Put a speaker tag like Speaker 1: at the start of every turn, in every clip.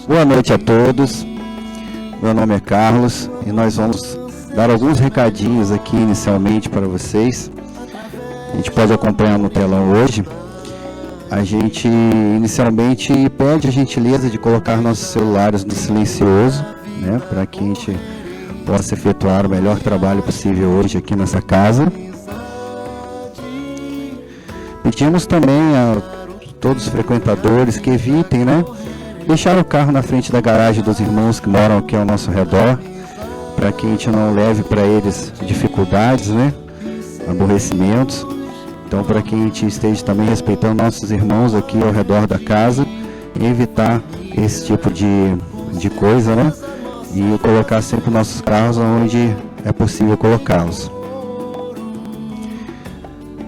Speaker 1: Boa noite a todos, meu nome é Carlos e nós vamos dar alguns recadinhos aqui inicialmente para vocês. A gente pode acompanhar no telão hoje. A gente inicialmente pede a gentileza de colocar nossos celulares no silencioso, né, para que a gente possa efetuar o melhor trabalho possível hoje aqui nessa casa. Pedimos também a todos os frequentadores que evitem, né, deixar o carro na frente da garagem dos irmãos que moram aqui ao nosso redor, para que a gente não leve para eles dificuldades, né, aborrecimentos. Então, para que a gente esteja também respeitando nossos irmãos aqui ao redor da casa e evitar esse tipo de coisa, né, e colocar sempre nossos carros onde é possível colocá-los.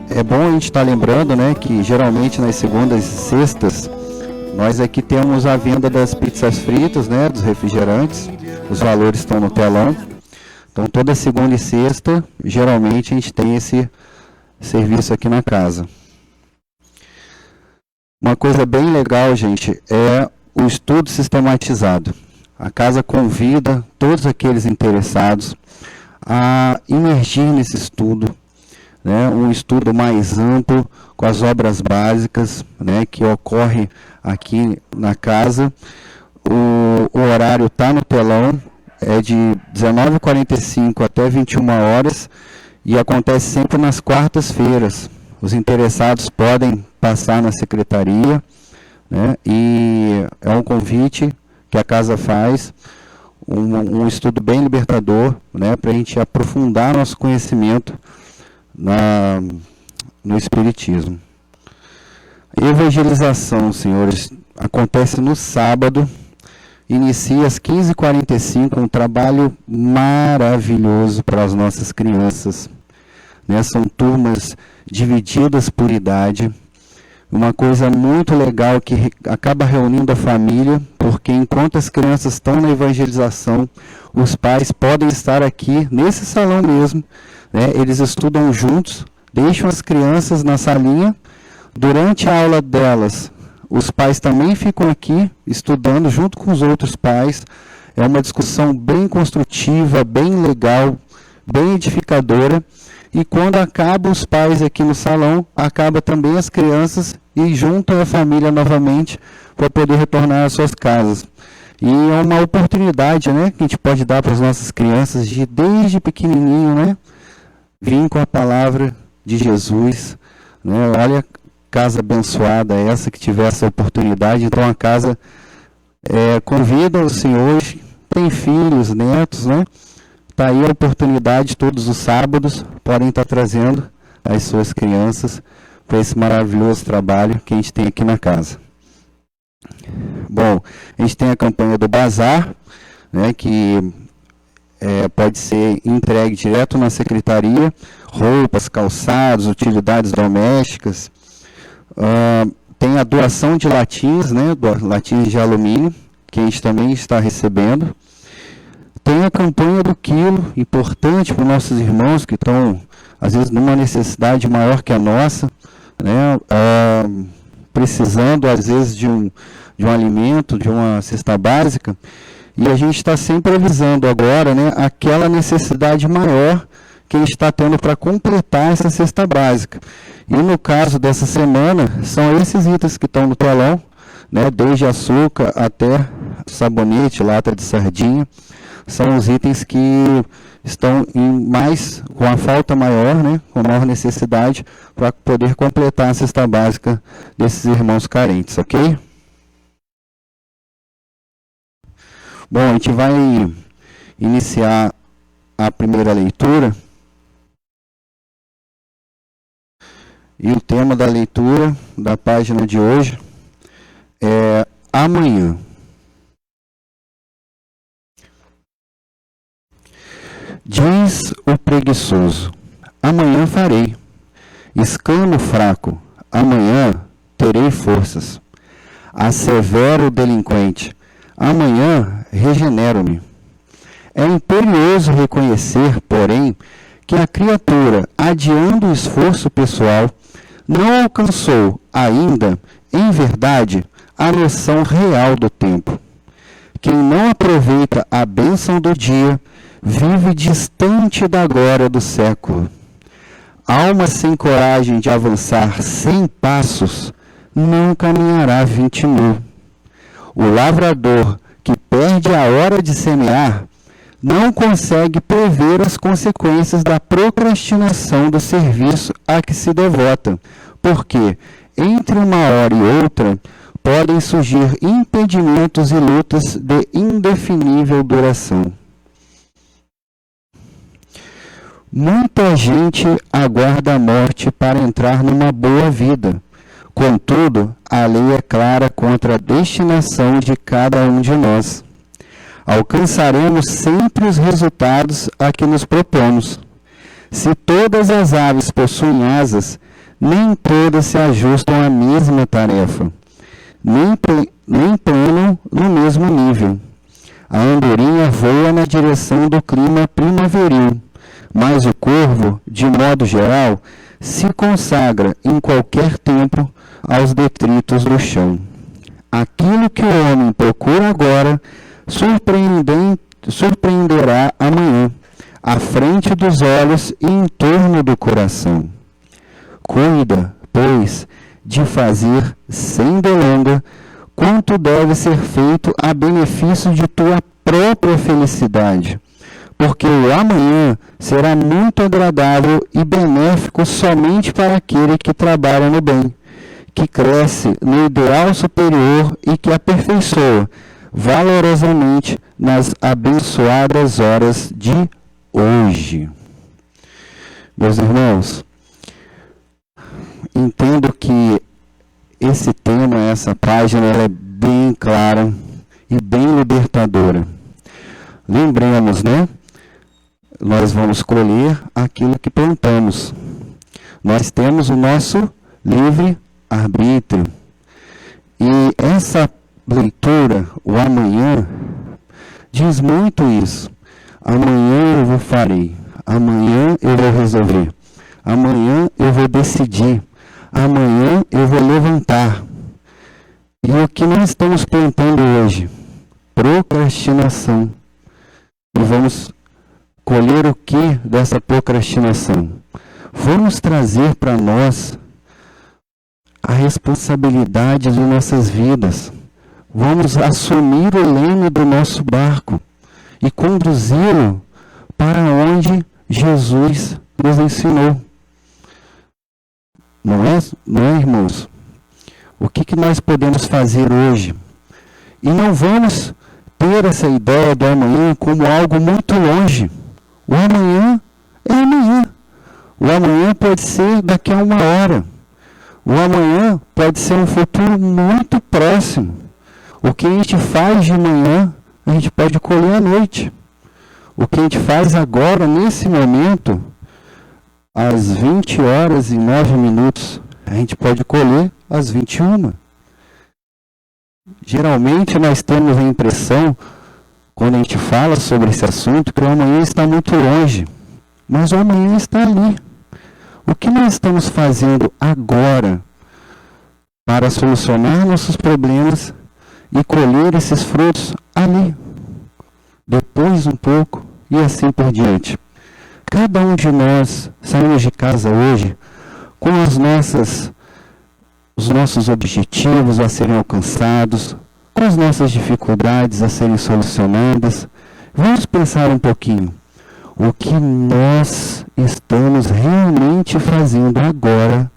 Speaker 1: É bom a gente estar lembrando, né, que geralmente nas segundas e sextas nós aqui temos a venda das pizzas fritas, né, dos refrigerantes. Os valores estão no telão. Então toda segunda e sexta, geralmente a gente tem esse serviço aqui na casa. Uma coisa bem legal, gente, é o estudo sistematizado. A casa convida todos aqueles interessados a imergir nesse estudo, né, um estudo mais amplo com as obras básicas, né, que ocorre aqui na casa. O horário está no telão, é de 19h45 até 21 horas e acontece sempre nas quartas-feiras. Os interessados podem passar na secretaria, né, e é um convite que a casa faz, um estudo bem libertador, né, para a gente aprofundar nosso conhecimento no Espiritismo. A evangelização, senhores, acontece no sábado, inicia às 15h45, um trabalho maravilhoso para as nossas crianças, né? São turmas divididas por idade, uma coisa muito legal que acaba reunindo a família, porque enquanto as crianças estão na evangelização, os pais podem estar aqui nesse salão mesmo, né? Eles estudam juntos, deixam as crianças na salinha. Durante a aula delas, os pais também ficam aqui estudando junto com os outros pais. É uma discussão bem construtiva, bem legal, bem edificadora. E quando acabam os pais aqui no salão, acaba também as crianças e juntam a família novamente para poder retornar às suas casas. E é uma oportunidade, né, que a gente pode dar para as nossas crianças de desde pequenininho, né, vir com a palavra de Jesus, né? Olha, casa abençoada essa que tiver essa oportunidade. Então a casa convida os senhores, tem filhos, netos, né? Está aí a oportunidade, todos os sábados podem estar trazendo as suas crianças para esse maravilhoso trabalho que a gente tem aqui na casa. Bom, a gente tem a campanha do bazar, né, que pode ser entregue direto na secretaria, roupas, calçados, utilidades domésticas. Tem a doação de latins, né, latins de alumínio, que a gente também está recebendo. Tem a campanha do quilo, importante para os nossos irmãos que estão, às vezes, numa necessidade maior que a nossa, né, precisando, às vezes, de um alimento, de uma cesta básica. E a gente está sempre avisando agora, né, aquela necessidade maior que a gente está tendo para completar essa cesta básica. E no caso dessa semana, são esses itens que estão no telão, né, desde açúcar até sabonete, lata de sardinha. São os itens que estão com a falta maior, né, com maior necessidade, para poder completar a cesta básica desses irmãos carentes, ok? Bom, a gente vai iniciar a primeira leitura. E o tema da leitura da página de hoje é amanhã. Diz o preguiçoso, amanhã farei. Exclama o fraco, amanhã terei forças. Assevera o delinquente, amanhã regenero-me. É imperioso reconhecer, porém, que a criatura, adiando o esforço pessoal, não alcançou ainda, em verdade, a noção real do tempo. Quem não aproveita a bênção do dia, vive distante da glória do século. Alma sem coragem de avançar 100 passos, não caminhará 20.000. O lavrador que perde a hora de semear, não consegue prever as consequências da procrastinação do serviço a que se devota, porque, entre uma hora e outra, podem surgir impedimentos e lutas de indefinível duração. Muita gente aguarda a morte para entrar numa boa vida. Contudo, a lei é clara contra a destinação de cada um de nós. Alcançaremos sempre os resultados a que nos propomos. Se todas as aves possuem asas, nem todas se ajustam à mesma tarefa, nem planam no mesmo nível. A andorinha voa na direção do clima primaveril, mas o corvo, de modo geral, se consagra em qualquer tempo aos detritos do chão. Aquilo que o homem procura agora surpreenderá amanhã, à frente dos olhos e em torno do coração. Cuida, pois, de fazer, sem delonga, quanto deve ser feito a benefício de tua própria felicidade, porque o amanhã será muito agradável e benéfico somente para aquele que trabalha no bem, que cresce no ideal superior e que aperfeiçoa valorosamente nas abençoadas horas de hoje. Meus irmãos, entendo que esse tema, essa página, ela é bem clara e bem libertadora. Lembremos, né? Nós vamos colher aquilo que plantamos. Nós temos o nosso livre-arbítrio. E essa leitura, o amanhã, diz muito isso. Amanhã eu farei. Amanhã eu vou resolver. Amanhã eu vou decidir. Amanhã eu vou levantar. E o que nós estamos plantando hoje? Procrastinação. E vamos colher o que dessa procrastinação? Vamos trazer para nós a responsabilidade de nossas vidas. Vamos assumir o leme do nosso barco e conduzi-lo para onde Jesus nos ensinou. Não é, irmãos? O que nós podemos fazer hoje? E não vamos ter essa ideia do amanhã como algo muito longe. O amanhã é amanhã. O amanhã pode ser daqui a uma hora. O amanhã pode ser um futuro muito próximo. O que a gente faz de manhã, a gente pode colher à noite. O que a gente faz agora, nesse momento, às 20 horas e 9 minutos, a gente pode colher às 21. Geralmente nós temos a impressão, quando a gente fala sobre esse assunto, que o amanhã está muito longe. Mas o amanhã está ali. O que nós estamos fazendo agora para solucionar nossos problemas e colher esses frutos ali? Depois um pouco e assim por diante. Cada um de nós saímos de casa hoje com os nossos objetivos a serem alcançados, com as nossas dificuldades a serem solucionadas. Vamos pensar um pouquinho. O que nós estamos realmente fazendo agora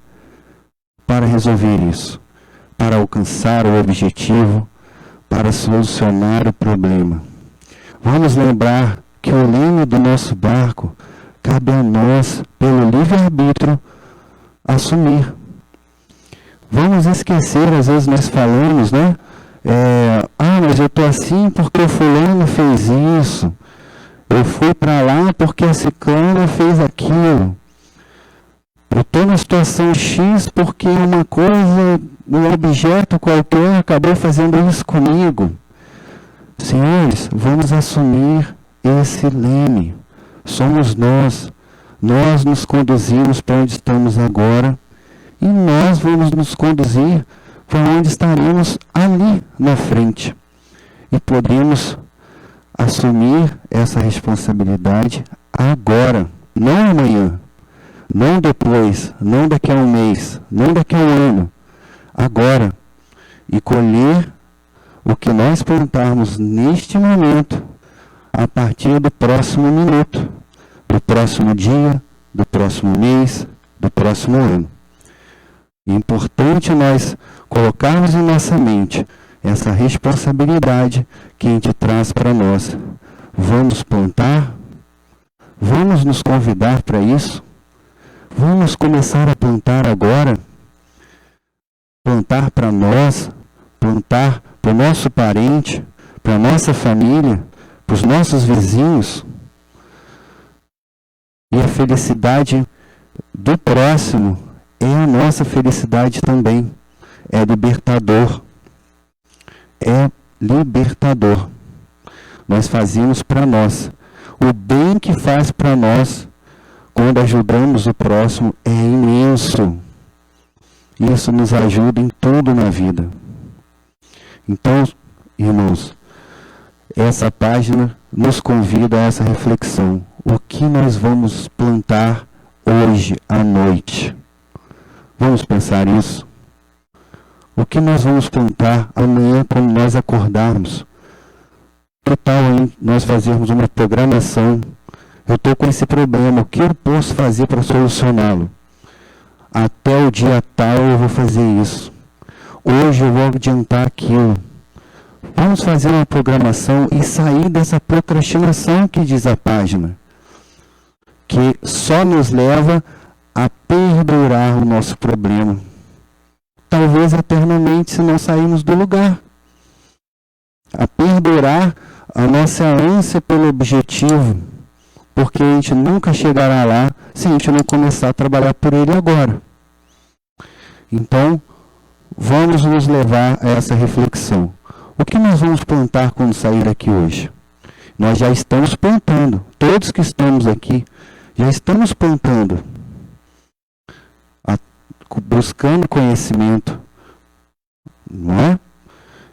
Speaker 1: para resolver isso? Para alcançar o objetivo, para solucionar o problema. Vamos lembrar que o leme do nosso barco cabe a nós, pelo livre-arbítrio, assumir. Vamos esquecer, às vezes nós falamos, né? Mas eu estou assim porque o fulano fez isso. Eu fui para lá porque a ciclana fez aquilo. Eu estou na situação X porque uma coisa, um objeto qualquer acabou fazendo isso comigo. Senhores, vamos assumir esse leme. Somos nós. Nós nos conduzimos para onde estamos agora e nós vamos nos conduzir para onde estaremos ali na frente. e podemos assumir essa responsabilidade agora, não amanhã, não depois, não daqui a um mês, não daqui a um ano, agora, e colher o que nós plantarmos neste momento, a partir do próximo minuto, do próximo dia, do próximo mês, do próximo ano. É importante nós colocarmos em nossa mente essa responsabilidade que a gente traz para nós. Vamos plantar? Vamos nos convidar para isso? Vamos começar a plantar agora? Plantar para nós, plantar para o nosso parente, para a nossa família, para os nossos vizinhos. E a felicidade do próximo é a nossa felicidade também. É libertador. É libertador. Nós fazemos para nós. O bem que faz para nós, quando ajudamos o próximo, é imenso. Isso nos ajuda em tudo na vida. Então, irmãos, essa página nos convida a essa reflexão. O que nós vamos plantar hoje à noite? Vamos pensar isso? O que nós vamos plantar amanhã quando nós acordarmos? Que tal nós fazermos uma programação? Eu estou com esse problema, o que eu posso fazer para solucioná-lo? Até o dia tal eu vou fazer isso. Hoje eu vou adiantar aquilo. Vamos fazer uma programação e sair dessa procrastinação que diz a página, que só nos leva a perdurar o nosso problema. Talvez eternamente, se não sairmos do lugar. A perdurar a nossa ânsia pelo objetivo, porque a gente nunca chegará lá se a gente não começar a trabalhar por ele agora. Então, vamos nos levar a essa reflexão. O que nós vamos plantar quando sair daqui hoje? Nós já estamos plantando. Todos que estamos aqui, já estamos plantando. Buscando conhecimento. Não é?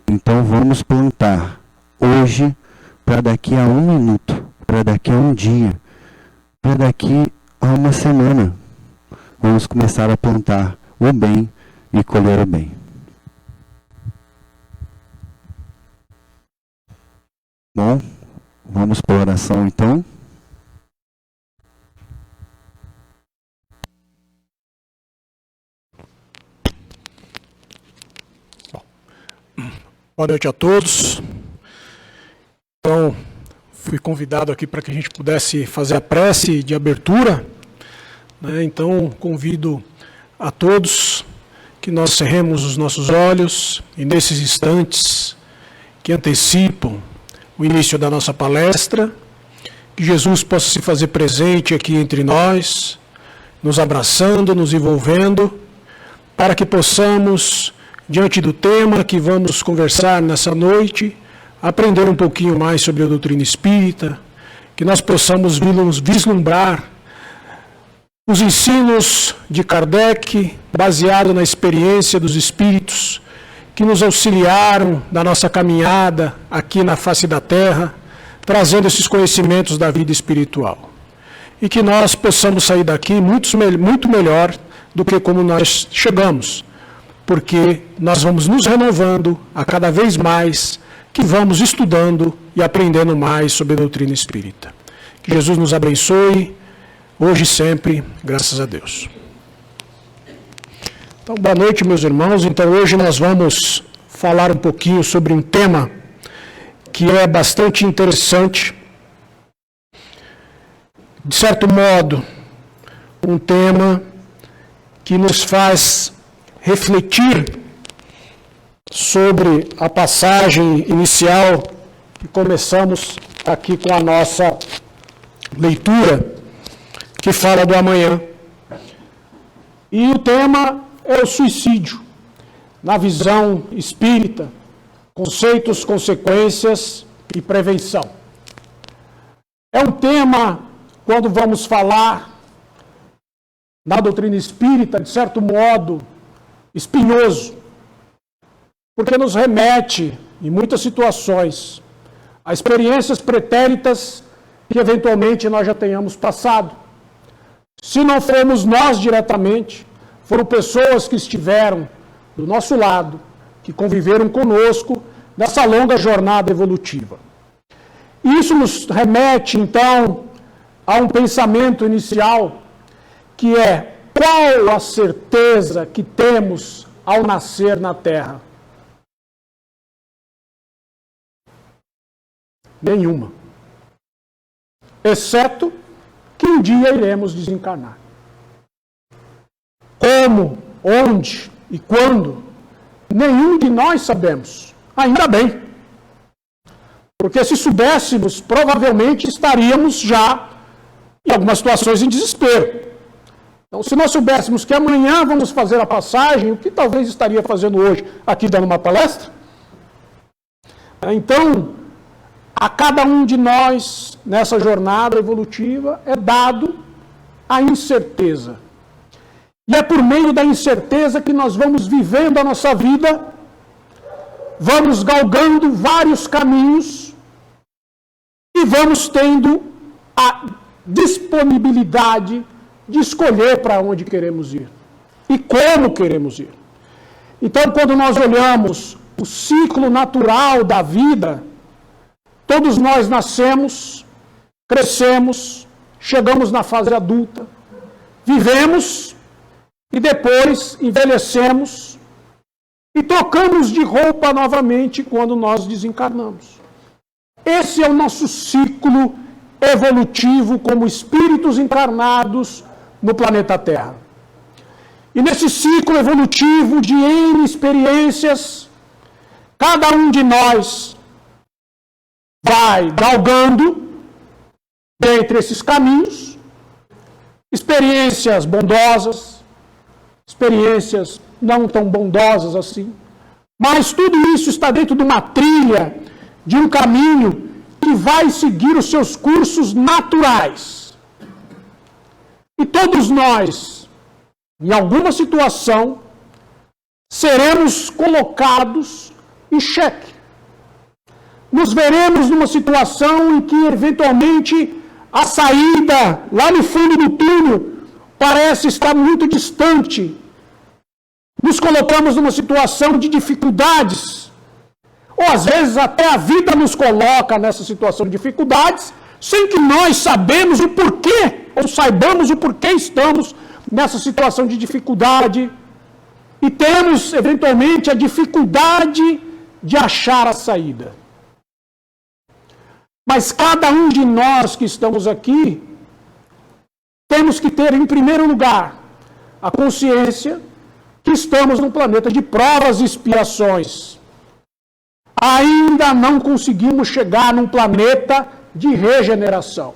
Speaker 1: Então, vamos plantar hoje para daqui a 1 minuto, para daqui a 1 dia, para daqui a 1 semana. Vamos começar a plantar o bem e colher o bem. Bom, vamos para a oração então.
Speaker 2: Boa noite a todos. Então, fui convidado aqui para que a gente pudesse fazer a prece de abertura, né? Então, convido a todos que nós cerremos os nossos olhos e nesses instantes que antecipam o início da nossa palestra, que Jesus possa se fazer presente aqui entre nós, nos abraçando, nos envolvendo, para que possamos, diante do tema que vamos conversar nessa noite, aprender um pouquinho mais sobre a doutrina espírita, que nós possamos vislumbrar os ensinos de Kardec, baseado na experiência dos espíritos que nos auxiliaram na nossa caminhada aqui na face da Terra, trazendo esses conhecimentos da vida espiritual. E que nós possamos sair daqui muito melhor do que como nós chegamos, porque nós vamos nos renovando a cada vez mais, que vamos estudando e aprendendo mais sobre a doutrina espírita. Que Jesus nos abençoe, hoje e sempre, graças a Deus. Então, boa noite, meus irmãos. Então, hoje nós vamos falar um pouquinho sobre um tema que é bastante interessante. De certo modo, um tema que nos faz refletir sobre a passagem inicial que começamos aqui com a nossa leitura, que fala do amanhã. E o tema é o suicídio, na visão espírita, conceitos, consequências e prevenção. É um tema, quando vamos falar na doutrina espírita, de certo modo, espinhoso, porque nos remete, em muitas situações, a experiências pretéritas que eventualmente nós já tenhamos passado. Se não fomos nós diretamente, foram pessoas que estiveram do nosso lado, que conviveram conosco nessa longa jornada evolutiva. Isso nos remete, então, a um pensamento inicial, que é: qual a certeza que temos ao nascer na Terra? Nenhuma. Exceto que um dia iremos desencarnar. Como, onde e quando, nenhum de nós sabemos. Ainda bem. Porque se soubéssemos, provavelmente estaríamos já, em algumas situações, em desespero. Então, se nós soubéssemos que amanhã vamos fazer a passagem, o que talvez estaria fazendo hoje? Aqui dando uma palestra? Então, a cada um de nós, nessa jornada evolutiva, é dado a incerteza. E é por meio da incerteza que nós vamos vivendo a nossa vida, vamos galgando vários caminhos e vamos tendo a disponibilidade de escolher para onde queremos ir e como queremos ir. Então, quando nós olhamos o ciclo natural da vida, todos nós nascemos, crescemos, chegamos na fase adulta, vivemos e depois envelhecemos e trocamos de roupa novamente quando nós desencarnamos. Esse é o nosso ciclo evolutivo como espíritos encarnados no planeta Terra. E nesse ciclo evolutivo de N experiências, cada um de nós vai galgando entre esses caminhos, experiências bondosas, experiências não tão bondosas assim, mas tudo isso está dentro de uma trilha, de um caminho que vai seguir os seus cursos naturais. E todos nós, em alguma situação, seremos colocados em xeque. Nos veremos numa situação em que, eventualmente, a saída lá no fundo do túnel parece estar muito distante. Nos colocamos numa situação de dificuldades. Ou, às vezes, até a vida nos coloca nessa situação de dificuldades, sem que nós sabemos o porquê, ou saibamos o porquê estamos nessa situação de dificuldade. E temos, eventualmente, a dificuldade de achar a saída. Mas cada um de nós que estamos aqui, temos que ter, em primeiro lugar, a consciência que estamos num planeta de provas e expiações. Ainda não conseguimos chegar num planeta de regeneração.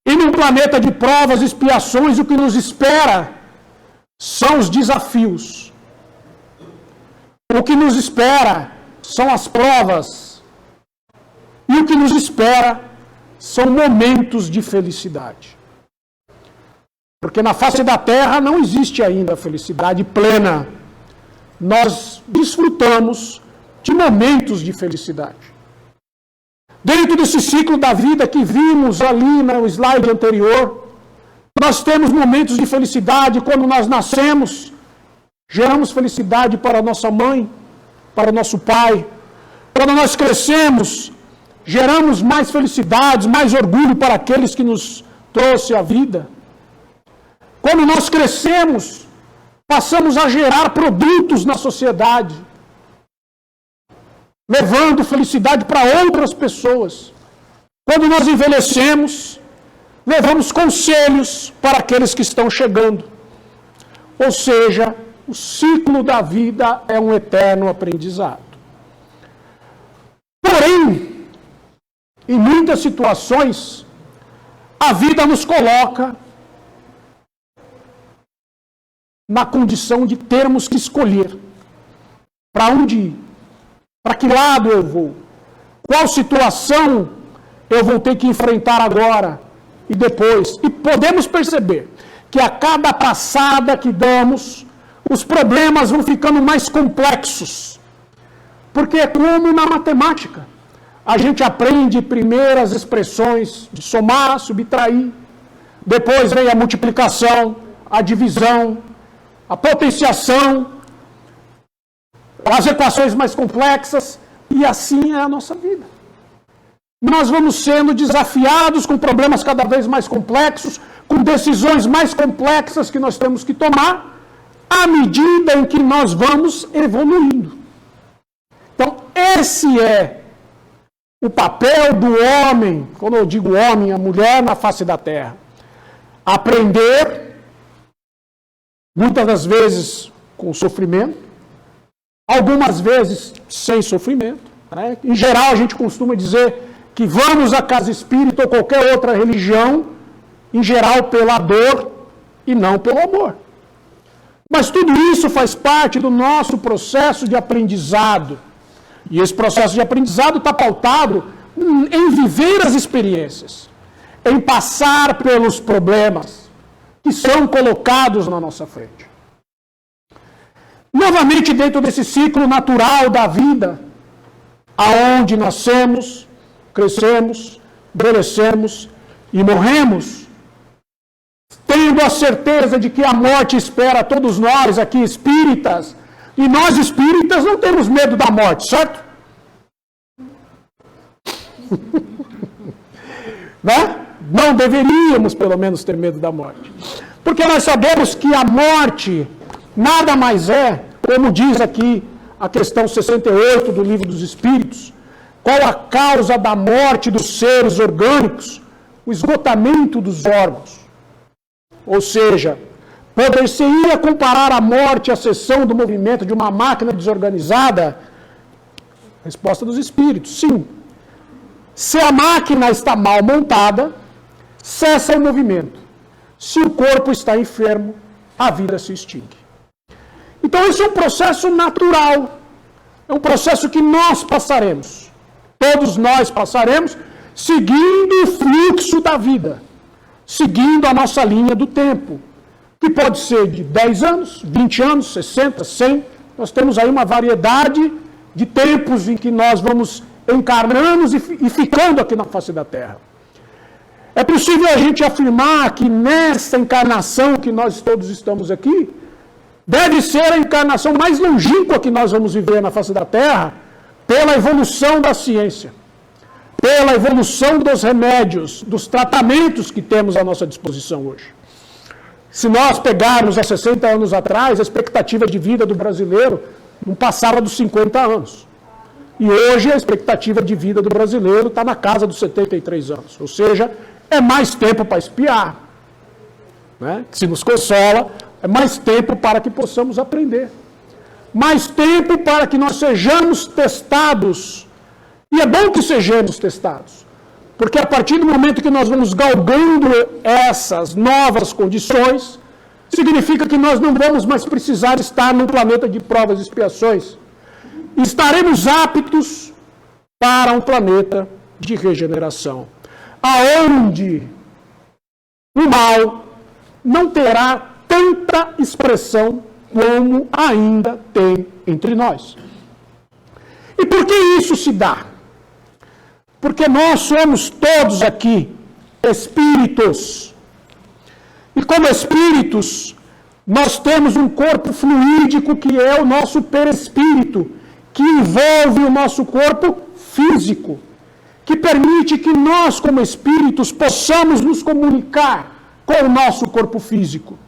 Speaker 2: E num planeta de provas e expiações, o que nos espera são os desafios. O que nos espera são as provas. E o que nos espera são momentos de felicidade. Porque na face da Terra não existe ainda a felicidade plena. Nós desfrutamos de momentos de felicidade. Dentro desse ciclo da vida que vimos ali no slide anterior, nós temos momentos de felicidade quando nós nascemos. Geramos felicidade para a nossa mãe, para o nosso pai. Quando nós crescemos, geramos mais felicidades, mais orgulho para aqueles que nos trouxe a vida. Quando nós crescemos, passamos a gerar produtos na sociedade, levando felicidade para outras pessoas. Quando nós envelhecemos, levamos conselhos para aqueles que estão chegando. Ou seja, o ciclo da vida é um eterno aprendizado. Porém, em muitas situações, a vida nos coloca na condição de termos que escolher para onde ir, para que lado eu vou, qual situação eu vou ter que enfrentar agora e depois. E podemos perceber que a cada passada que damos, os problemas vão ficando mais complexos. Porque é como na matemática. A gente aprende primeiro as expressões de somar, subtrair, depois vem a multiplicação, a divisão, a potenciação, as equações mais complexas, e assim é a nossa vida. Nós vamos sendo desafiados com problemas cada vez mais complexos, com decisões mais complexas que nós temos que tomar, à medida em que nós vamos evoluindo. Então, esse é o papel do homem, quando eu digo homem, a mulher na face da terra. Aprender, muitas das vezes com sofrimento, algumas vezes sem sofrimento. Né? Em geral, a gente costuma dizer que vamos à casa espírita ou qualquer outra religião, em geral pela dor e não pelo amor. Mas tudo isso faz parte do nosso processo de aprendizado. E esse processo de aprendizado está pautado em viver as experiências, em passar pelos problemas que são colocados na nossa frente. Novamente, dentro desse ciclo natural da vida, aonde nascemos, crescemos, envelhecemos e morremos, tendo a certeza de que a morte espera todos nós aqui espíritas, e nós espíritas não temos medo da morte, certo? Né? Não deveríamos, pelo menos, ter medo da morte. Porque nós sabemos que a morte nada mais é, como diz aqui a questão 68 do Livro dos Espíritos, qual a causa da morte dos seres orgânicos? O esgotamento dos órgãos. Ou seja, poder-se-ia comparar a morte à cessão do movimento de uma máquina desorganizada? Resposta dos espíritos, sim. Se a máquina está mal montada, cessa o movimento. Se o corpo está enfermo, a vida se extingue. Então, esse é um processo natural. É um processo que nós passaremos. Todos nós passaremos, seguindo o fluxo da vida. Seguindo a nossa linha do tempo. Que pode ser de 10 anos, 20 anos, 60, 100. Nós temos aí uma variedade de tempos em que nós vamos encarnando e ficando aqui na face da Terra. É possível a gente afirmar que nessa encarnação que nós todos estamos aqui, deve ser a encarnação mais longínqua que nós vamos viver na face da Terra, pela evolução da ciência, pela evolução dos remédios, dos tratamentos que temos à nossa disposição hoje. Se nós pegarmos há 60 anos atrás, a expectativa de vida do brasileiro não passava dos 50 anos. E hoje a expectativa de vida do brasileiro está na casa dos 73 anos. Ou seja, é mais tempo para espiar. Né? Se nos consola, é mais tempo para que possamos aprender. Mais tempo para que nós sejamos testados. E é bom que sejamos testados. Porque a partir do momento que nós vamos galgando essas novas condições, significa que nós não vamos mais precisar estar num planeta de provas e expiações. Estaremos aptos para um planeta de regeneração, aonde o mal não terá tanta expressão como ainda tem entre nós. E por que isso se dá? Porque nós somos todos aqui espíritos. E como espíritos, nós temos um corpo fluídico que é o nosso perispírito, que envolve o nosso corpo físico, que permite que nós, como espíritos, possamos nos comunicar com o nosso corpo físico.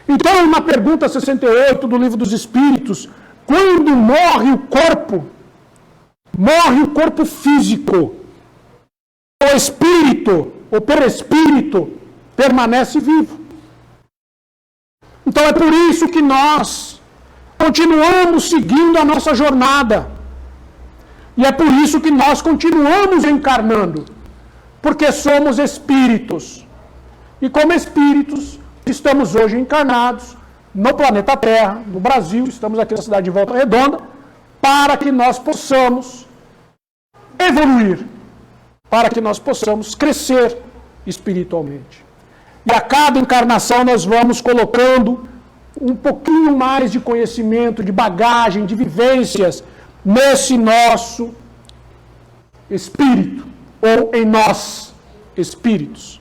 Speaker 2: Então, na pergunta 68 do Livro dos Espíritos, quando morre o corpo físico, o espírito, o perispírito, permanece vivo. Então é por isso que nós continuamos seguindo a nossa jornada. E é por isso que nós continuamos encarnando. Porque somos espíritos. E como espíritos, estamos hoje encarnados no planeta Terra, no Brasil, estamos aqui na cidade de Volta Redonda, para que nós possamos evoluir, para que nós possamos crescer espiritualmente. E a cada encarnação nós vamos colocando um pouquinho mais de conhecimento, de bagagem, de vivências, nesse nosso espírito, ou em nós, espíritos.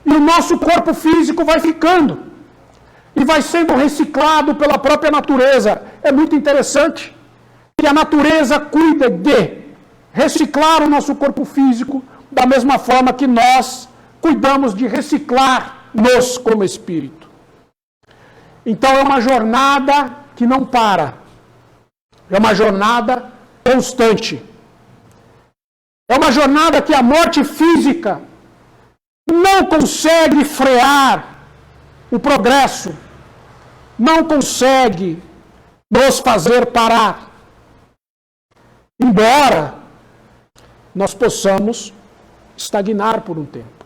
Speaker 2: E o nosso corpo físico vai ficando, e vai sendo reciclado pela própria natureza. É muito interessante que a natureza cuida de reciclar o nosso corpo físico da mesma forma que nós cuidamos de reciclar-nos como espírito. Então é uma jornada que não para. É uma jornada constante. É uma jornada que a morte física não consegue frear o progresso, não consegue nos fazer parar. Embora nós possamos estagnar por um tempo.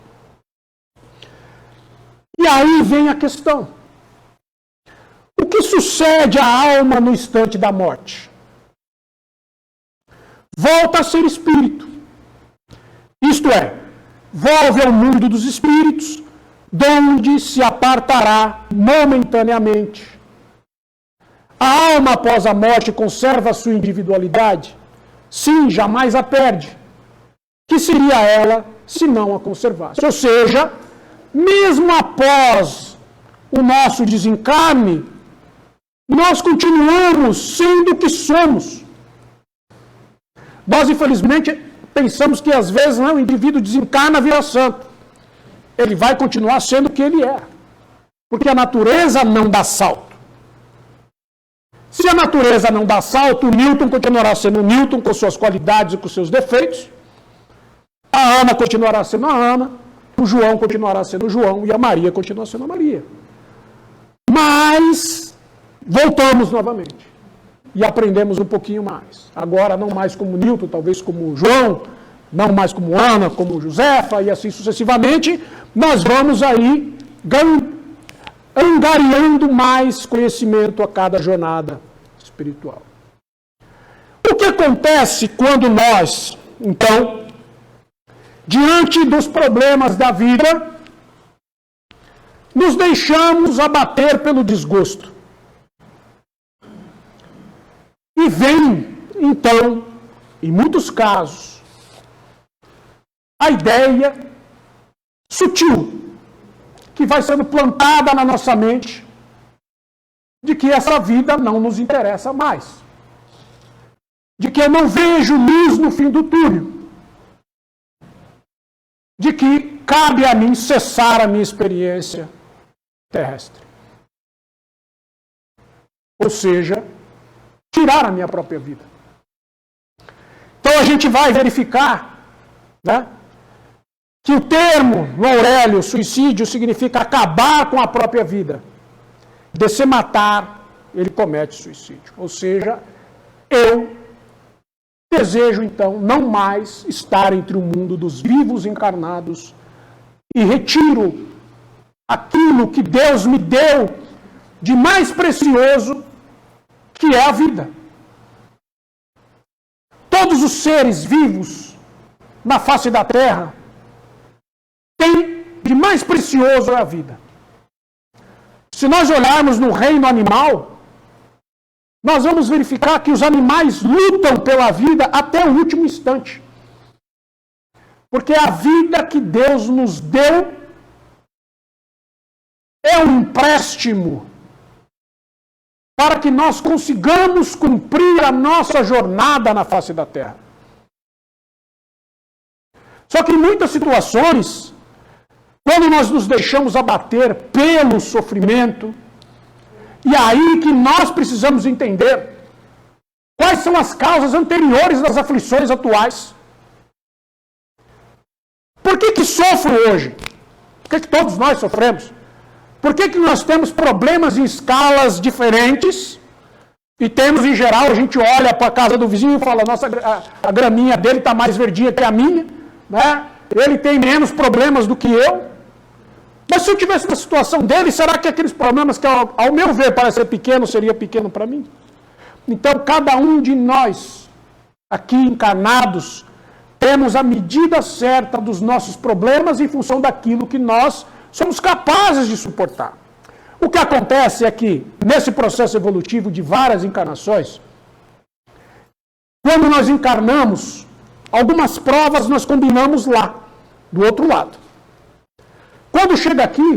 Speaker 2: E aí vem a questão. O que sucede à alma no instante da morte? Volta a ser espírito. Isto é, volve ao mundo dos espíritos, donde se apartará momentaneamente. A alma após a morte conserva a sua individualidade? Sim, jamais a perde. Que seria ela se não a conservasse? Ou seja, mesmo após o nosso desencarne, nós continuamos sendo o que somos. Nós, infelizmente, pensamos que às vezes o indivíduo desencarna vira santo. Ele vai continuar sendo o que ele é. Porque a natureza não dá salto. Se a natureza não dá salto, o Newton continuará sendo o Newton com suas qualidades e com seus defeitos. A Ana continuará sendo a Ana. O João continuará sendo o João. E a Maria continua sendo a Maria. Mas voltamos novamente. E aprendemos um pouquinho mais. Agora não mais como Newton, talvez como João. Não mais como Ana, como Josefa. E assim sucessivamente. Nós vamos aí angariando mais conhecimento a cada jornada espiritual. O que acontece quando nós, então, diante dos problemas da vida, nos deixamos abater pelo desgosto? E vem, então, em muitos casos, a ideia sutil que vai sendo plantada na nossa mente de que essa vida não nos interessa mais. De que eu não vejo luz no fim do túnel. De que cabe a mim cessar a minha experiência terrestre. Ou seja, tirar a minha própria vida. Então a gente vai verificar, né, que o termo, no Aurélio, suicídio, significa acabar com a própria vida. De se matar, ele comete suicídio. Ou seja, eu desejo, então, não mais estar entre o mundo dos vivos encarnados e retiro aquilo que Deus me deu de mais precioso, que é a vida. Todos os seres vivos na face da Terra têm de mais precioso é a vida. Se nós olharmos no reino animal, nós vamos verificar que os animais lutam pela vida até o último instante. Porque a vida que Deus nos deu é um empréstimo para que nós consigamos cumprir a nossa jornada na face da Terra. Só que em muitas situações, quando nós nos deixamos abater pelo sofrimento, e aí que nós precisamos entender quais são as causas anteriores das aflições atuais. Por que sofro hoje? Por que todos nós sofremos? Por que nós temos problemas em escalas diferentes? E temos, em geral, a gente olha para a casa do vizinho e fala, nossa, a graminha dele está mais verdinha que a minha, né? Ele tem menos problemas do que eu. Mas se eu tivesse na situação dele, será que aqueles problemas que, ao meu ver, parecem pequenos, seria pequeno para mim? Então, cada um de nós, aqui encarnados, temos a medida certa dos nossos problemas em função daquilo que nós somos capazes de suportar. O que acontece é que, nesse processo evolutivo de várias encarnações, quando nós encarnamos, algumas provas nós combinamos lá, do outro lado. Quando chega aqui,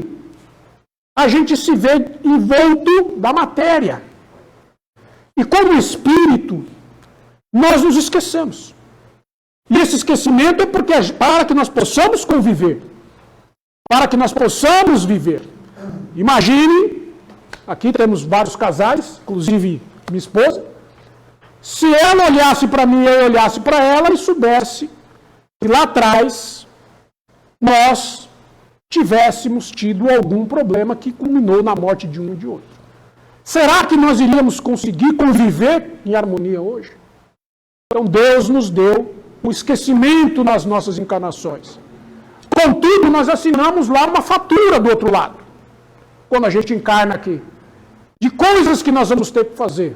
Speaker 2: a gente se vê envolto da matéria. E como espírito, nós nos esquecemos. E esse esquecimento é porque, para que nós possamos conviver, para que nós possamos viver. Imagine, aqui temos vários casais, inclusive minha esposa, se ela olhasse para mim e eu olhasse para ela e soubesse que lá atrás nós tivéssemos tido algum problema que culminou na morte de um e de outro. Será que nós iríamos conseguir conviver em harmonia hoje? Então Deus nos deu o esquecimento nas nossas encarnações. Contudo, nós assinamos lá uma fatura do outro lado, quando a gente encarna aqui, de coisas que nós vamos ter que fazer,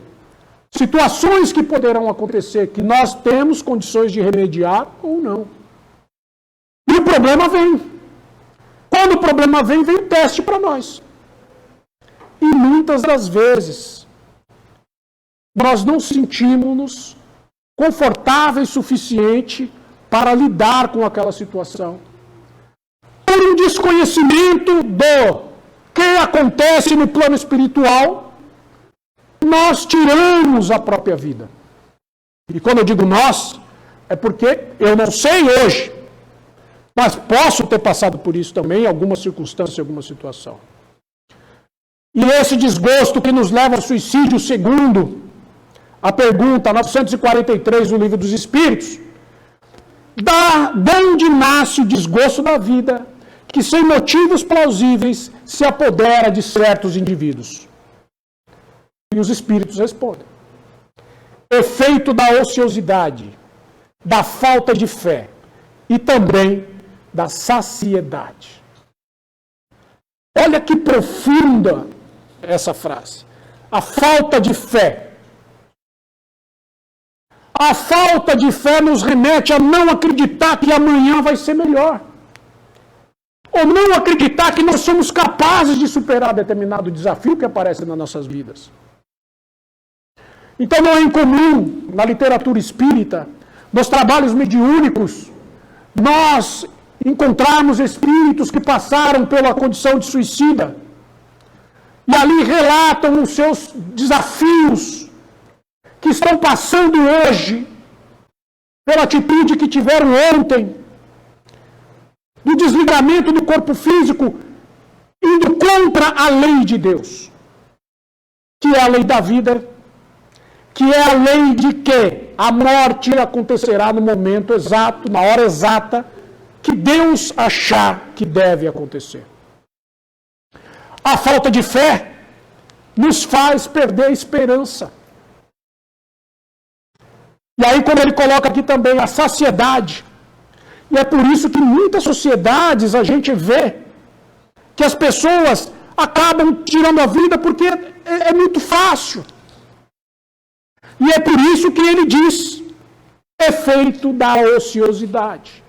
Speaker 2: situações que poderão acontecer, que nós temos condições de remediar ou não. E o problema vem. Quando o problema vem, vem o teste para nós. E muitas das vezes, nós não sentimos-nos confortáveis o suficiente para lidar com aquela situação. Por um desconhecimento do que acontece no plano espiritual, nós tiramos a própria vida. E quando eu digo nós, é porque eu não sei hoje, mas posso ter passado por isso também em alguma circunstância, em alguma situação. E esse desgosto que nos leva ao suicídio, segundo a pergunta 943 do Livro dos Espíritos, de onde nasce o desgosto da vida, que sem motivos plausíveis se apodera de certos indivíduos? E os Espíritos respondem: efeito da ociosidade, da falta de fé e também da saciedade. Olha que profunda essa frase. A falta de fé. A falta de fé nos remete a não acreditar que amanhã vai ser melhor. Ou não acreditar que nós somos capazes de superar determinado desafio que aparece nas nossas vidas. Então não é incomum, na literatura espírita, nos trabalhos mediúnicos, nós encontrarmos espíritos que passaram pela condição de suicida e ali relatam os seus desafios que estão passando hoje pela atitude que tiveram ontem, do desligamento do corpo físico, indo contra a lei de Deus, que é a lei da vida, que é a lei de que a morte acontecerá no momento exato, na hora exata, que Deus achar que deve acontecer. A falta de fé nos faz perder a esperança. E aí, quando ele coloca aqui também a saciedade, e é por isso que em muitas sociedades a gente vê que as pessoas acabam tirando a vida porque é muito fácil. E é por isso que ele diz, efeito da ociosidade.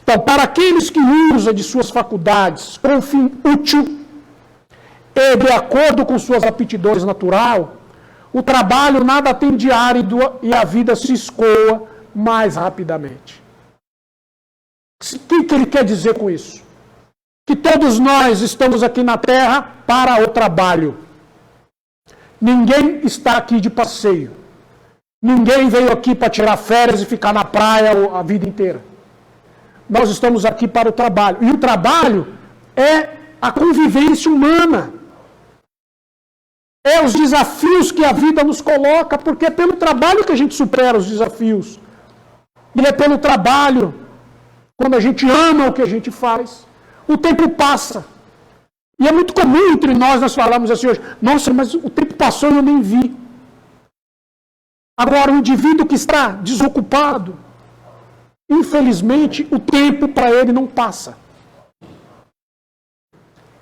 Speaker 2: Então, para aqueles que usam de suas faculdades com fim útil e de acordo com suas aptidões natural, o trabalho nada tem de árido e a vida se escoa mais rapidamente. O que ele quer dizer com isso? Que todos nós estamos aqui na Terra para o trabalho. Ninguém está aqui de passeio. Ninguém veio aqui para tirar férias e ficar na praia a vida inteira. Nós estamos aqui para o trabalho. E o trabalho é a convivência humana. É os desafios que a vida nos coloca, porque é pelo trabalho que a gente supera os desafios. E é pelo trabalho, quando a gente ama o que a gente faz, o tempo passa. E é muito comum entre nós falarmos assim hoje, nossa, mas o tempo passou e eu nem vi. Agora, o indivíduo que está desocupado, infelizmente, o tempo para ele não passa.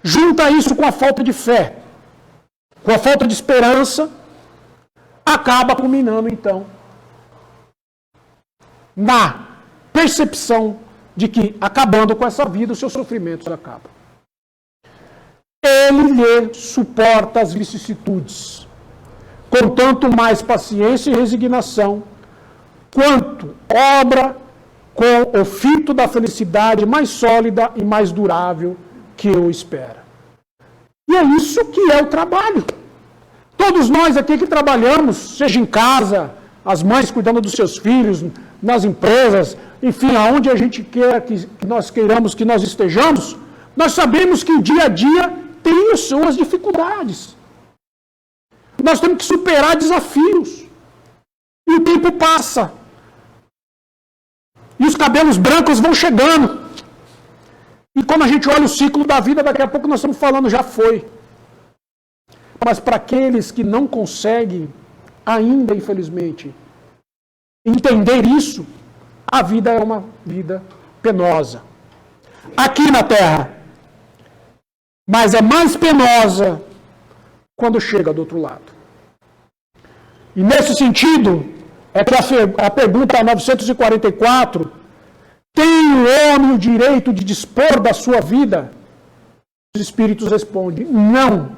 Speaker 2: Junta isso com a falta de fé, com a falta de esperança, acaba culminando, então, na percepção de que, acabando com essa vida, os seus sofrimentos acabam. Ele lhe suporta as vicissitudes, com tanto mais paciência e resignação, quanto obra com o fito da felicidade mais sólida e mais durável que o espera. E é isso que é o trabalho. Todos nós aqui que trabalhamos, seja em casa, as mães cuidando dos seus filhos, nas empresas, enfim, aonde a gente quer que nós queiramos que nós estejamos, nós sabemos que o dia a dia tem as suas dificuldades. Nós temos que superar desafios. E o tempo passa. E os cabelos brancos vão chegando. E quando a gente olha o ciclo da vida, daqui a pouco nós estamos falando, já foi. Mas para aqueles que não conseguem, ainda infelizmente, entender isso, a vida é uma vida penosa. Aqui na Terra. Mas é mais penosa quando chega do outro lado. E nesse sentido, é que a pergunta 944, tem o homem o direito de dispor da sua vida? Os Espíritos respondem, não.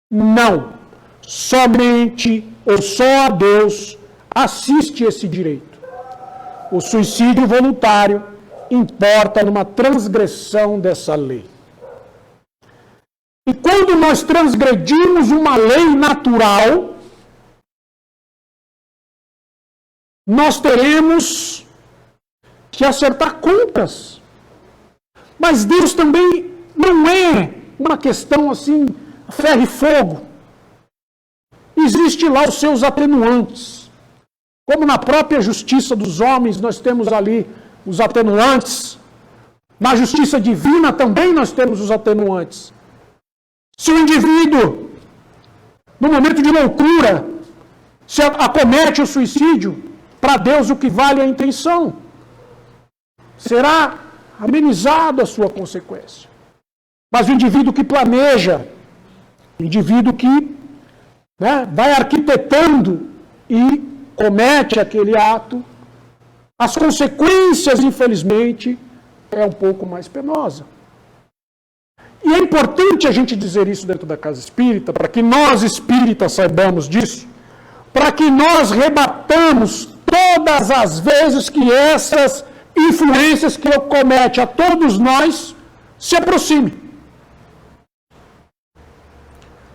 Speaker 2: Não. Somente ou só a Deus assiste esse direito. O suicídio voluntário importa numa transgressão dessa lei. E quando nós transgredimos uma lei natural, nós teremos que acertar contas. Mas Deus também não é uma questão assim, ferro e fogo. Existe lá os seus atenuantes. Como na própria justiça dos homens nós temos ali os atenuantes, na justiça divina também nós temos os atenuantes. Se o indivíduo, no momento de loucura, se acomete o suicídio, para Deus o que vale é a intenção. Será amenizado a sua consequência. Mas o indivíduo que planeja, o indivíduo que vai arquitetando e comete aquele ato, as consequências, infelizmente, é um pouco mais penosa. E é importante a gente dizer isso dentro da casa espírita, para que nós espíritas saibamos disso, para que nós rebatamos todas as vezes que essas influências que comete a todos nós se aproximem.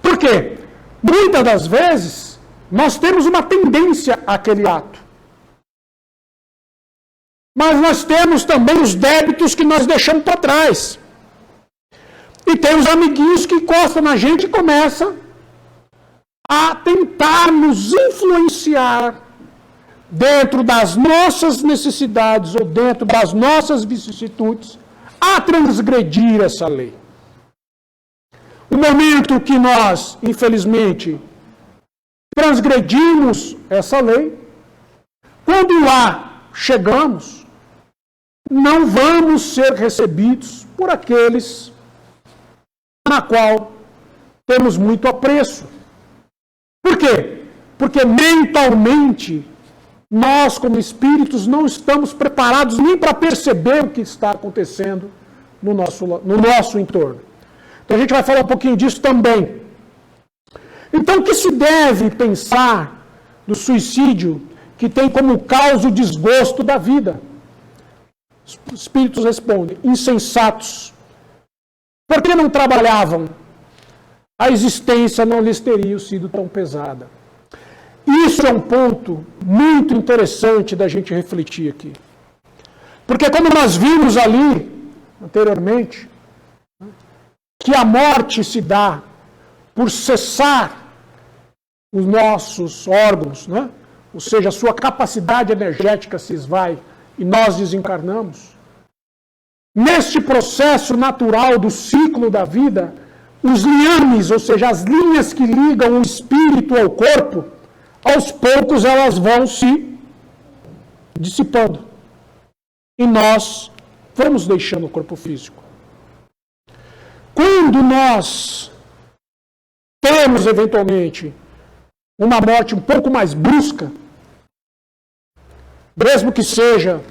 Speaker 2: Por quê? Muitas das vezes nós temos uma tendência àquele ato. Mas nós temos também os débitos que nós deixamos para trás. E tem os amiguinhos que encostam na gente e começam a tentar nos influenciar dentro das nossas necessidades ou dentro das nossas vicissitudes a transgredir essa lei. O momento que nós, infelizmente, transgredimos essa lei, quando lá chegamos, não vamos ser recebidos por aqueles na qual temos muito apreço. Por quê? Porque mentalmente nós, como espíritos, não estamos preparados nem para perceber o que está acontecendo no nosso entorno. Então a gente vai falar um pouquinho disso também. Então o que se deve pensar do suicídio que tem como causa o desgosto da vida? Os espíritos respondem, insensatos. Por que não trabalhavam? A existência não lhes teria sido tão pesada. Isso é um ponto muito interessante da gente refletir aqui. Porque como nós vimos ali, anteriormente, que a morte se dá por cessar os nossos órgãos, né? Ou seja, a sua capacidade energética se esvai e nós desencarnamos. Neste processo natural do ciclo da vida, os liames, ou seja, as linhas que ligam o espírito ao corpo, aos poucos elas vão se dissipando. E nós vamos deixando o corpo físico. Quando nós temos, eventualmente, uma morte um pouco mais brusca, mesmo que seja,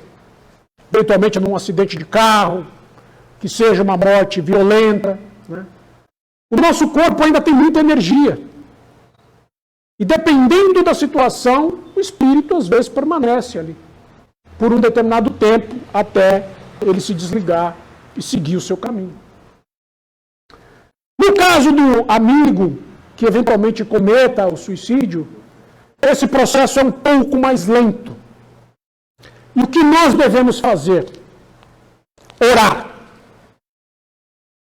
Speaker 2: eventualmente, num acidente de carro, que seja uma morte violenta, né? O nosso corpo ainda tem muita energia. E dependendo da situação, o espírito às vezes permanece ali, por um determinado tempo, até ele se desligar e seguir o seu caminho. No caso do amigo que eventualmente cometa o suicídio, esse processo é um pouco mais lento. E o que nós devemos fazer? Orar.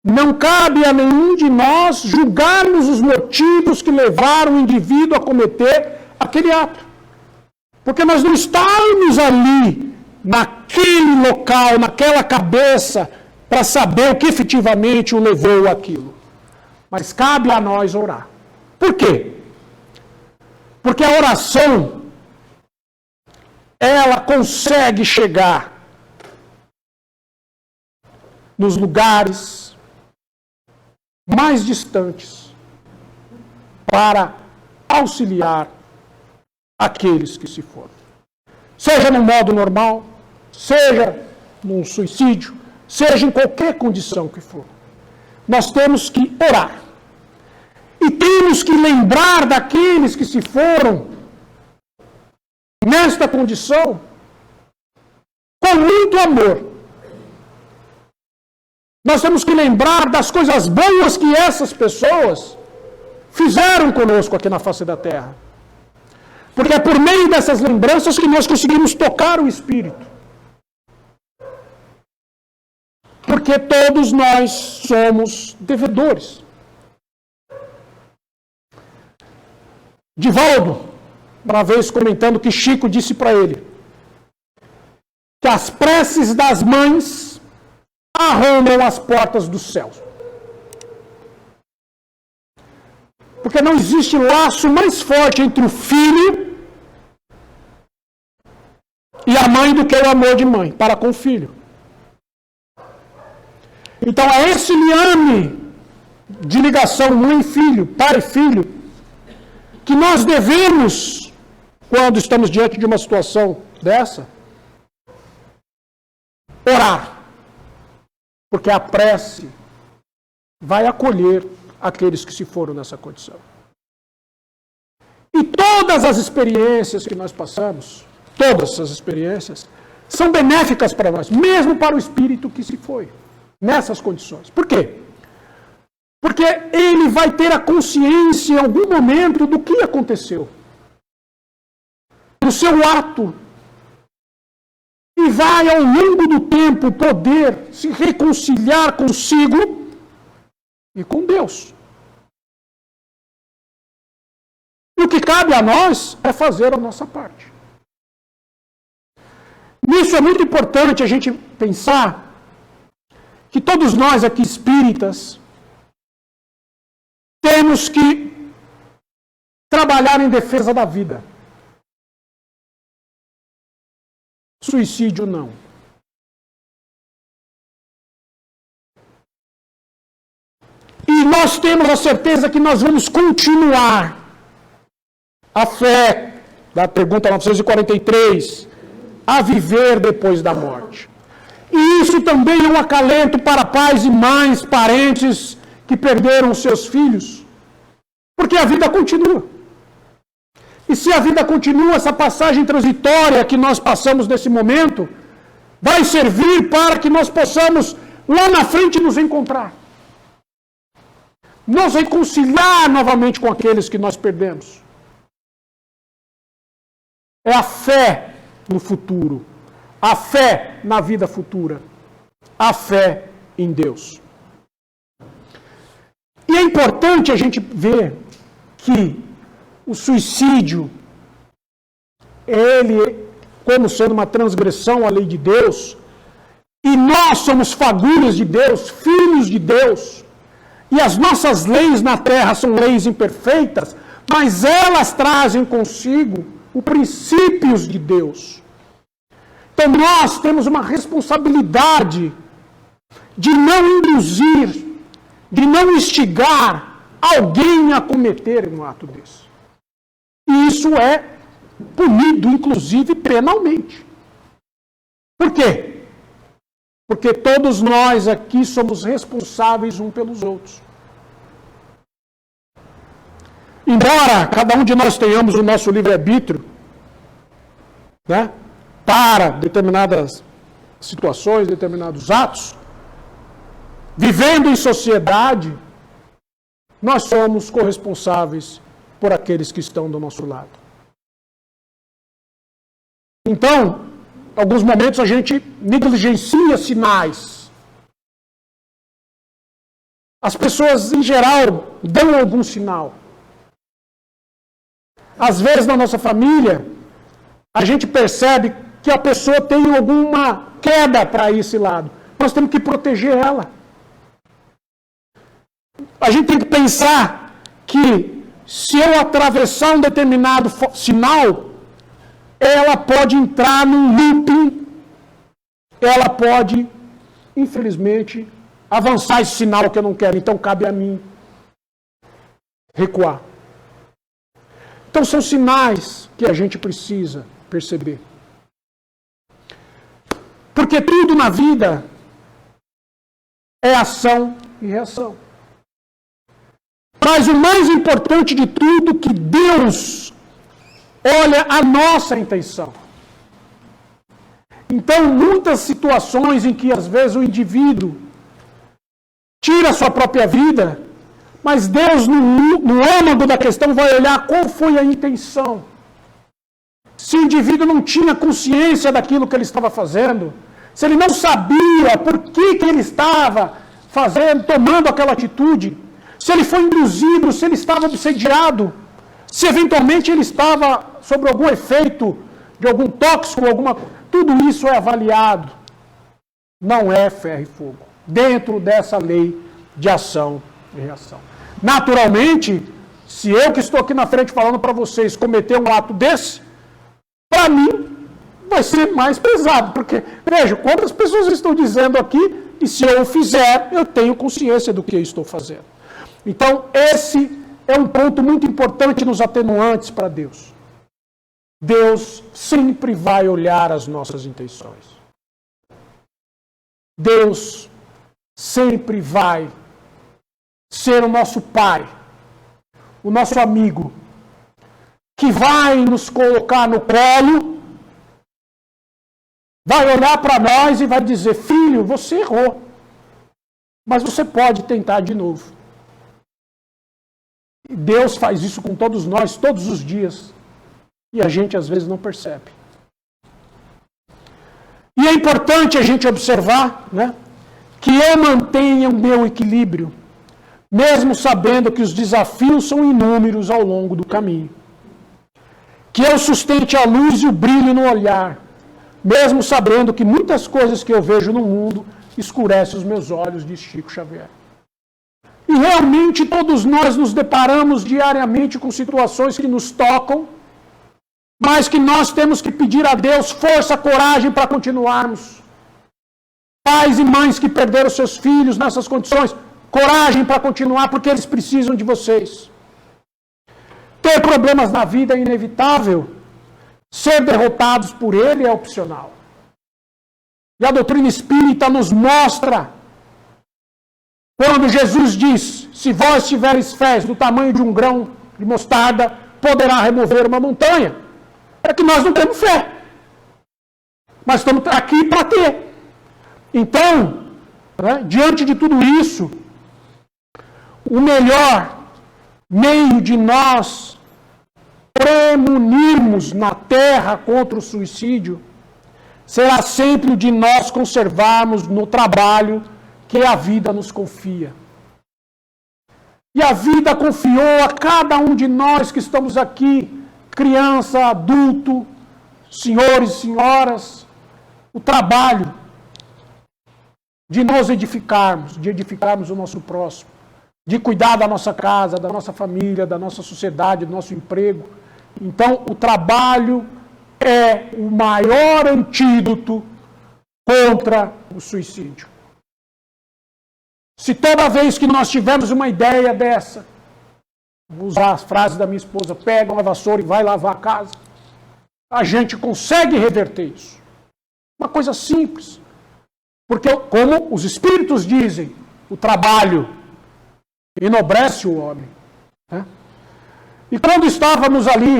Speaker 2: Não cabe a nenhum de nós julgarmos os motivos que levaram o indivíduo a cometer aquele ato. Porque nós não estamos ali, naquele local, naquela cabeça, para saber o que efetivamente o levou àquilo. Mas cabe a nós orar. Por quê? Porque a oração, ela consegue chegar nos lugares mais distantes para auxiliar aqueles que se foram. Seja no modo normal, seja num suicídio, seja em qualquer condição que for. Nós temos que orar. E temos que lembrar daqueles que se foram nesta condição com muito amor. Nós temos que lembrar das coisas boas que essas pessoas fizeram conosco aqui na face da terra. Porque é por meio dessas lembranças que nós conseguimos tocar o espírito. Porque todos nós somos devedores. Divaldo, uma vez comentando que Chico disse para ele que as preces das mães arrombam as portas do céu. Porque não existe laço mais forte entre o filho e a mãe do que o amor de mãe para com o filho. Então é esse liame de ligação mãe e filho, pai e filho, que nós devemos, quando estamos diante de uma situação dessa, orar. Porque a prece vai acolher aqueles que se foram nessa condição. E todas as experiências que nós passamos, todas essas experiências, são benéficas para nós, mesmo para o espírito que se foi, nessas condições. Por quê? Porque ele vai ter a consciência em algum momento do que aconteceu. Do seu ato. E vai, ao longo do tempo, poder se reconciliar consigo e com Deus. E o que cabe a nós é fazer a nossa parte. Nisso é muito importante a gente pensar que todos nós aqui espíritas temos que trabalhar em defesa da vida. Suicídio não. E nós temos a certeza que nós vamos continuar a fé da pergunta 943, a viver depois da morte. E isso também é um acalento para pais e mães, parentes que perderam seus filhos, porque a vida continua. E se a vida continua, essa passagem transitória que nós passamos nesse momento, vai servir para que nós possamos, lá na frente, nos encontrar. Nos reconciliar novamente com aqueles que nós perdemos. É a fé no futuro, a fé na vida futura, a fé em Deus. E é importante a gente ver que o suicídio, ele, como sendo uma transgressão à lei de Deus, e nós somos fagulhas de Deus, filhos de Deus, e as nossas leis na terra são leis imperfeitas, mas elas trazem consigo os princípios de Deus. Então nós temos uma responsabilidade de não induzir, de não instigar alguém a cometer um ato desse. E isso é punido, inclusive, penalmente. Por quê? Porque todos nós aqui somos responsáveis uns pelos outros. embora cada um de nós tenhamos o nosso livre-arbítrio, né, para determinadas situações, determinados atos, vivendo em sociedade, nós somos corresponsáveis por aqueles que estão do nosso lado. Então, em alguns momentos a gente negligencia sinais. As pessoas, em geral, dão algum sinal. Às vezes, na nossa família, a gente percebe que a pessoa tem alguma queda para esse lado. Nós temos que proteger ela. A gente tem que pensar que se eu atravessar um determinado sinal, ela pode entrar num looping, ela pode, infelizmente, avançar esse sinal que eu não quero. Então, cabe a mim recuar. Então, são sinais que a gente precisa perceber. Porque tudo na vida é ação e reação. Mas o mais importante de tudo é que Deus olha a nossa intenção. Então, muitas situações em que às vezes o indivíduo tira a sua própria vida, mas Deus, no âmago da questão, vai olhar qual foi a intenção. Se o indivíduo não tinha consciência daquilo que ele estava fazendo, se ele não sabia por que ele estava fazendo, tomando aquela atitude, se ele foi induzido, se ele estava obsediado, se eventualmente ele estava sob algum efeito de algum tóxico, tudo isso é avaliado. Não é ferro e fogo. Dentro dessa lei de ação e reação. Naturalmente, se eu que estou aqui na frente falando para vocês cometer um ato desse, para mim vai ser mais pesado, porque, veja, quantas pessoas estão dizendo aqui, e se eu o fizer, eu tenho consciência do que eu estou fazendo. Então, esse é um ponto muito importante nos atenuantes para Deus. Deus sempre vai olhar as nossas intenções. Deus sempre vai ser o nosso Pai, o nosso amigo, que vai nos colocar no colo, vai olhar para nós e vai dizer: filho, você errou, mas você pode tentar de novo. E Deus faz isso com todos nós, todos os dias, e a gente às vezes não percebe. E é importante a gente observar, né, que eu mantenha o meu equilíbrio, mesmo sabendo que os desafios são inúmeros ao longo do caminho. Que eu sustente a luz e o brilho no olhar, mesmo sabendo que muitas coisas que eu vejo no mundo escurecem os meus olhos, diz Chico Xavier. E realmente todos nós nos deparamos diariamente com situações que nos tocam, mas que nós temos que pedir a Deus força, coragem para continuarmos. Pais e mães que perderam seus filhos nessas condições, coragem para continuar, porque eles precisam de vocês. Ter problemas na vida é inevitável. Ser derrotados por ele é opcional. E a doutrina espírita nos mostra, quando Jesus diz: se vós tiveres fé do tamanho de um grão de mostarda, poderá remover uma montanha. É que nós não temos fé. Mas estamos aqui para ter. Então, né, diante de tudo isso, o melhor meio de nós premunirmos na terra contra o suicídio será sempre o de nós conservarmos no trabalho que a vida nos confia. E a vida confiou a cada um de nós que estamos aqui, criança, adulto, senhores e senhoras, o trabalho de nos edificarmos, de edificarmos o nosso próximo, de cuidar da nossa casa, da nossa família, da nossa sociedade, do nosso emprego. Então, o trabalho é o maior antídoto contra o suicídio. Se toda vez que nós tivermos uma ideia dessa, vou usar as frases da minha esposa: pega uma vassoura e vai lavar a casa, a gente consegue reverter isso. Uma coisa simples. Porque, como os espíritos dizem, o trabalho enobrece o homem. Né? E quando estávamos ali,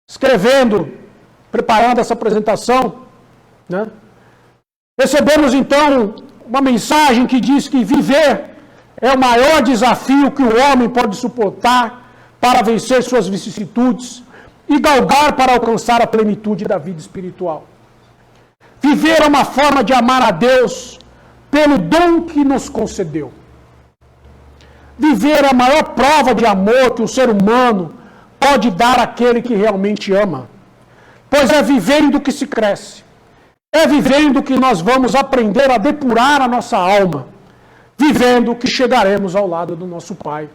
Speaker 2: escrevendo, preparando essa apresentação, né, recebemos então uma mensagem que diz que viver é o maior desafio que o homem pode suportar para vencer suas vicissitudes e galgar para alcançar a plenitude da vida espiritual. Viver é uma forma de amar a Deus pelo dom que nos concedeu. Viver é a maior prova de amor que o ser humano pode dar àquele que realmente ama. Pois é vivendo que se cresce. É vivendo que nós vamos aprender a depurar a nossa alma. Vivendo que chegaremos ao lado do nosso Pai.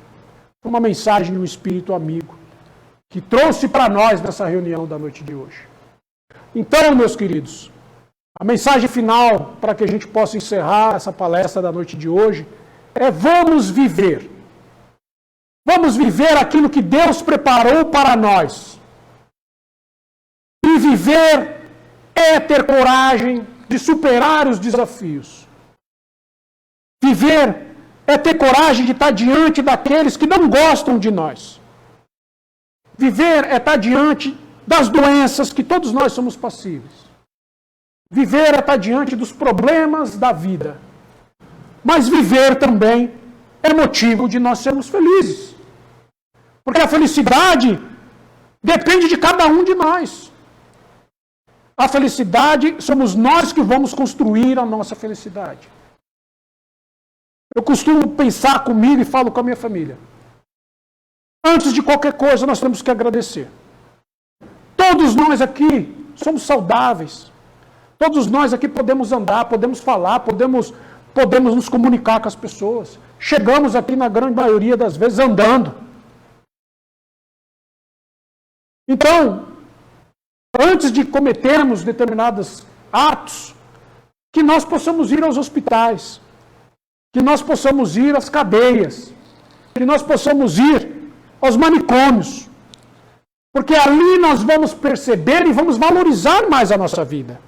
Speaker 2: Uma mensagem de um espírito amigo que trouxe para nós nessa reunião da noite de hoje. Então, meus queridos, a mensagem final para que a gente possa encerrar essa palestra da noite de hoje é: vamos viver. Vamos viver aquilo que Deus preparou para nós. E viver é ter coragem de superar os desafios. Viver é ter coragem de estar diante daqueles que não gostam de nós. Viver é estar diante das doenças que todos nós somos passíveis. Viver é estar diante dos problemas da vida. Mas viver também é motivo de nós sermos felizes. Porque a felicidade depende de cada um de nós. A felicidade, somos nós que vamos construir a nossa felicidade. Eu costumo pensar comigo e falo com a minha família. Antes de qualquer coisa, nós temos que agradecer. Todos nós aqui somos saudáveis. Todos nós aqui podemos andar, podemos falar, podemos nos comunicar com as pessoas. Chegamos aqui, na grande maioria das vezes, andando. Então, antes de cometermos determinados atos, que nós possamos ir aos hospitais, que nós possamos ir às cadeias, que nós possamos ir aos manicômios, porque ali nós vamos perceber e vamos valorizar mais a nossa vida.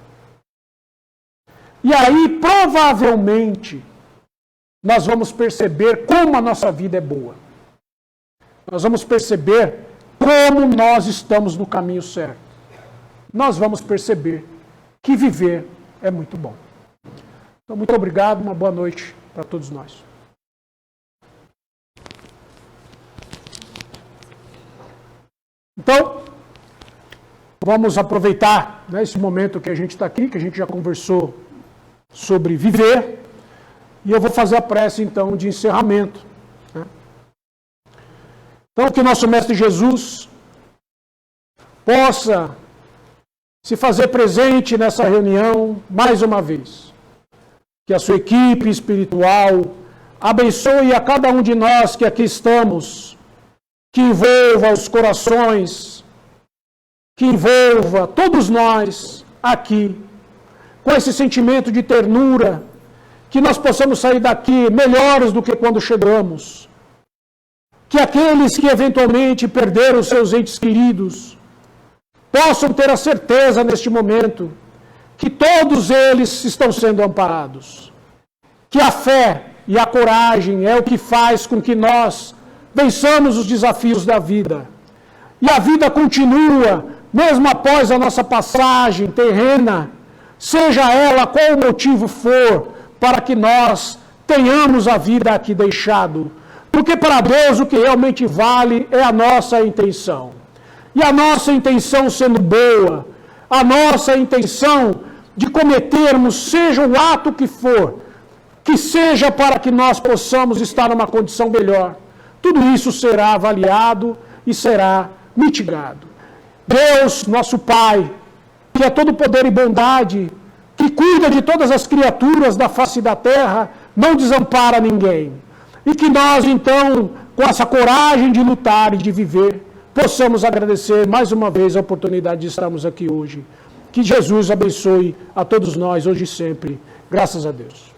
Speaker 2: E aí, provavelmente, nós vamos perceber como a nossa vida é boa. Nós vamos perceber como nós estamos no caminho certo. Nós vamos perceber que viver é muito bom. Então, muito obrigado, uma boa noite para todos nós. Então, vamos aproveitar, né, esse momento que a gente está aqui, que a gente já conversou sobre viver, e eu vou fazer a prece, então, de encerramento. Né? Então, que nosso Mestre Jesus possa se fazer presente nessa reunião mais uma vez. Que a sua equipe espiritual abençoe a cada um de nós que aqui estamos, que envolva os corações, que envolva todos nós aqui, com esse sentimento de ternura, que nós possamos sair daqui melhores do que quando chegamos. Que aqueles que eventualmente perderam seus entes queridos possam ter a certeza neste momento que todos eles estão sendo amparados. Que a fé e a coragem é o que faz com que nós vençamos os desafios da vida. E a vida continua, mesmo após a nossa passagem terrena, seja ela qual o motivo for, para que nós tenhamos a vida aqui deixado. Porque para Deus o que realmente vale é a nossa intenção. E a nossa intenção sendo boa, a nossa intenção de cometermos, seja o ato que for, que seja para que nós possamos estar numa condição melhor. Tudo isso será avaliado e será mitigado. Deus, nosso Pai, que é todo poder e bondade, que cuida de todas as criaturas da face da terra, não desampara ninguém. E que nós, então, com essa coragem de lutar e de viver, possamos agradecer mais uma vez a oportunidade de estarmos aqui hoje. Que Jesus abençoe a todos nós, hoje e sempre. Graças a Deus.